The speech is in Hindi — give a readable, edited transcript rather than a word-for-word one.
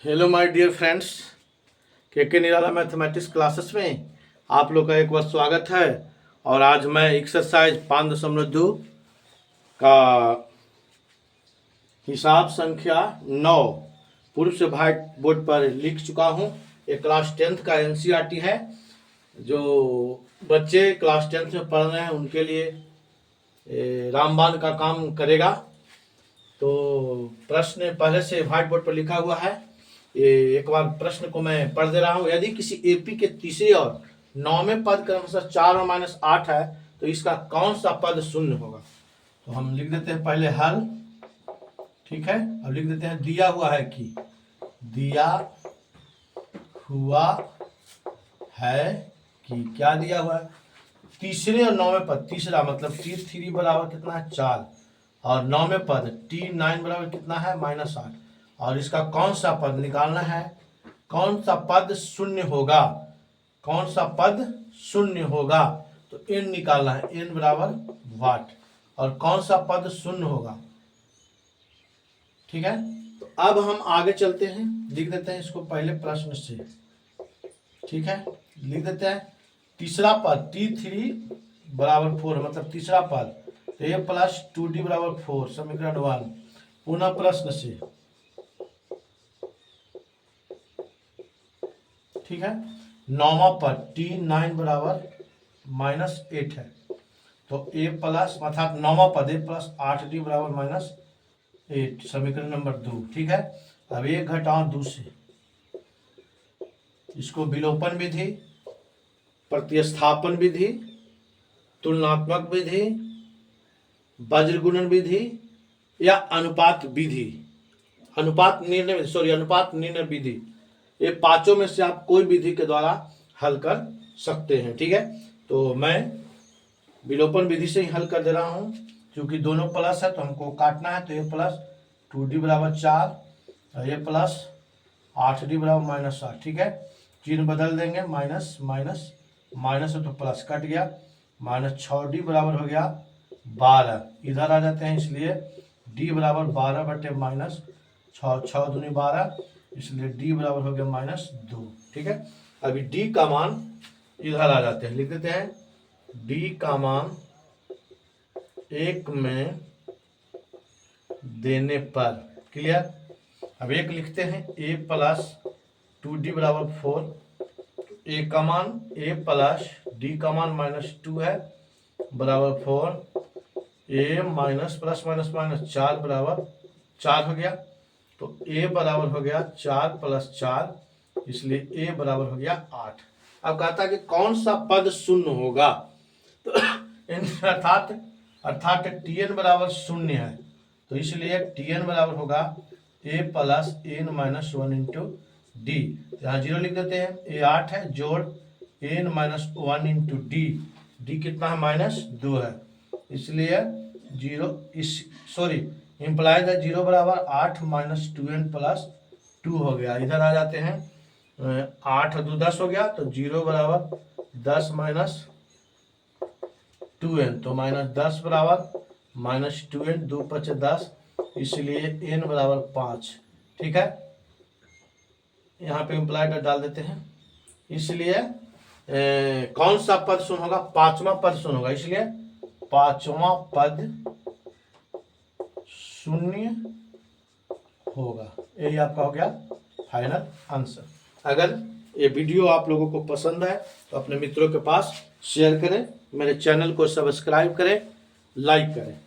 हेलो माय डियर फ्रेंड्स, के निराला मैथमेटिक्स क्लासेस में आप लोग का एक बार स्वागत है। और आज मैं एक्सरसाइज 5.2 का हिसाब संख्या 9 पूर्व से व्हाइट बोर्ड पर लिख चुका हूँ। ये क्लास 10th का एनसीईआरटी है। जो बच्चे क्लास 10th में पढ़ रहे हैं उनके लिए रामबाण का काम करेगा। तो प्रश्न पहले से व्हाइट बोर्ड पर लिखा हुआ है। ये एक बार प्रश्न को मैं पढ़ दे रहा हूँ। यदि किसी एपी के तीसरे और 9वें पद क्रमशः 4 और -8 है तो इसका कौन सा पद शून्य होगा। तो हम लिख देते हैं पहले हल, ठीक है। अब लिख देते हैं दिया हुआ है कि दिया हुआ है कि क्या दिया हुआ है, तीसरे और 9वें पद। तीसरा मतलब T3 बराबर कितना है 4 और 9वें पद T9 बराबर कितना है -8। और इसका कौन सा पद निकालना है, कौन सा पद शून्य होगा, कौन सा पद शून्य होगा। तो n निकालना है, n बराबर वाट। और कौन सा पद शून्य होगा, ठीक है। तो अब हम आगे चलते हैं, लिख देते हैं इसको पहले प्रश्न से, ठीक है। लिख देते हैं तीसरा पद T3 बराबर 4 मतलब तीसरा पद a + 2d बराबर 4 समीकरण 1। पुनः प्रश्न से, ठीक है। 9वां पद T9 बराबर -8 है तो a प्लस अर्थात 9वां पद a + 8d बराबर -8 समीकरण नंबर 2, ठीक है। अब 1 घटाओ 2 से, इसको विलोपन विधि, प्रतिस्थापन विधि, तुलनात्मक विधि, वज्रगुणन विधि या अनुपात विधि, अनुपात निर्णय विधि, ये पांचों में से आप कोई विधि के द्वारा हल कर सकते हैं, ठीक है। तो मैं विलोपन विधि से ही हल कर दे रहा हूं, क्योंकि दोनों प्लस है तो हमको काटना है। तो a + 2d बराबर 4 और a + 8d बराबर -8, ठीक है। चिन्ह बदल देंगे, माइनस माइनस माइनस है तो प्लस कट गया, -6d बराबर हो गया 12। इधर आ जाते हैं, इसलिए d बराबर 12/-6, 6 दूनी 12, इसलिए d बराबर हो गया -2, ठीक है। अभी d का मान इधर आ जाते हैं, लिख देते हैं d का मान 1 में देने पर, क्लियर। अब 1 लिखते हैं, a + 2d बराबर 4, a का मान a + d का मान -2 है बराबर 4, a minus plus minus minus 4 बराबर 4 हो गया। तो a बराबर हो गया 4 + 4, इसलिए a बराबर हो गया 8। अब कहता है कि कौन सा पद शून्य होगा। तो अर्थात Tn बराबर 0 है, तो इसलिए Tn बराबर होगा a + n - 1 × d। यहाँ 0 लिख देते हैं, a 8 है जोड़ n - 1 × d, d कितना है -2 है, इसलिए 0 इंप्लाइज है 0 बराबर 8 - 2n + 2 हो गया। इधर आ जाते हैं, 8 और 2 10 हो गया, तो 0 बराबर 10 - 2n, तो -10 बराबर -2n, 2 × 5 = 10, इसलिए n बराबर 5, ठीक है। यहाँ पे इंप्लाइड डाल देते हैं, इसलिए कौन सा पद शून्य होगा, 5वां पद शून्य होगा, इसलिए 5वां पद शून्य होगा। यही आपका हो गया फाइनल आंसर। अगर ये वीडियो आप लोगों को पसंद है तो अपने मित्रों के पास शेयर करें, मेरे चैनल को सब्सक्राइब करें, लाइक करें।